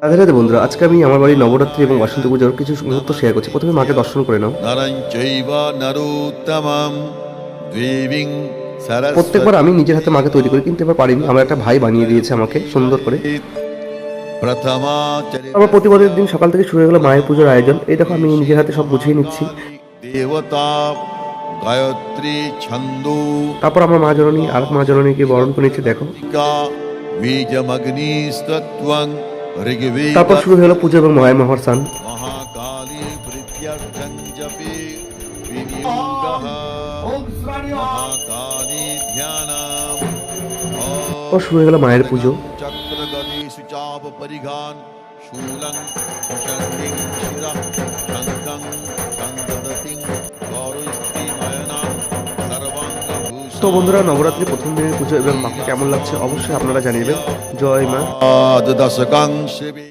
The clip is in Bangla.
রাধে রাধে বন্ধুরা, আজকে আমি আমার বাড়ির নবরাত্রি এবং বসন্ত পুজোর কিছু মুহূর্ত শেয়ার করছি। প্রথমে মাকে দর্শন করে নাও। নরঞ্চৈব নরোত্তমম দেবীং সরস্বতী প্রত্যেকবার আমি নিজের হাতে মাকে তৈরি করি, কিন্তু এবার পারিনি। আমার একটা ভাই বানিয়ে দিয়েছে আমাকে সুন্দর করে। প্রথমা আমার প্রতিবারের দিন সকাল থেকে শুরু হয়ে গেল মায়ের পুজোর আয়োজন। এই দেখো আমি নিজের হাতে সব গুছিয়ে নিচ্ছি। দেবতা গায়ত্রী ছন্দ তারপর আমার মা জননী আর মা জননীকে বরণ করে নিচ্ছে দেখো। বীজমগ্নিস্তত্ত্বং ঋগ্বেদ তারপর শুরু হলো পুজো এবং মায়ের মহাস্নান। মহাকালী প্রীত্যর্থং জপে বিনিয়োগঃ মহাকালী ধ্যানম তারপর শুরু হয়ে গেল মায়ের পুজো। চক্র গদেশু চাপ পরিঘান শূলং শঙ্কিং শিরঃ শঙ্খং সংদদতিং গৌরস্ত্রী নয়নাং সর্বাঙ্গ ভূষণ। তো বন্ধুরা, নবরাত্রি প্রথম দিনের পুজো এবং মাকে কেমন লাগছে অবশ্যই আপনারা জানিয়ে দেবেন। জয় মা। দশকাং শিবে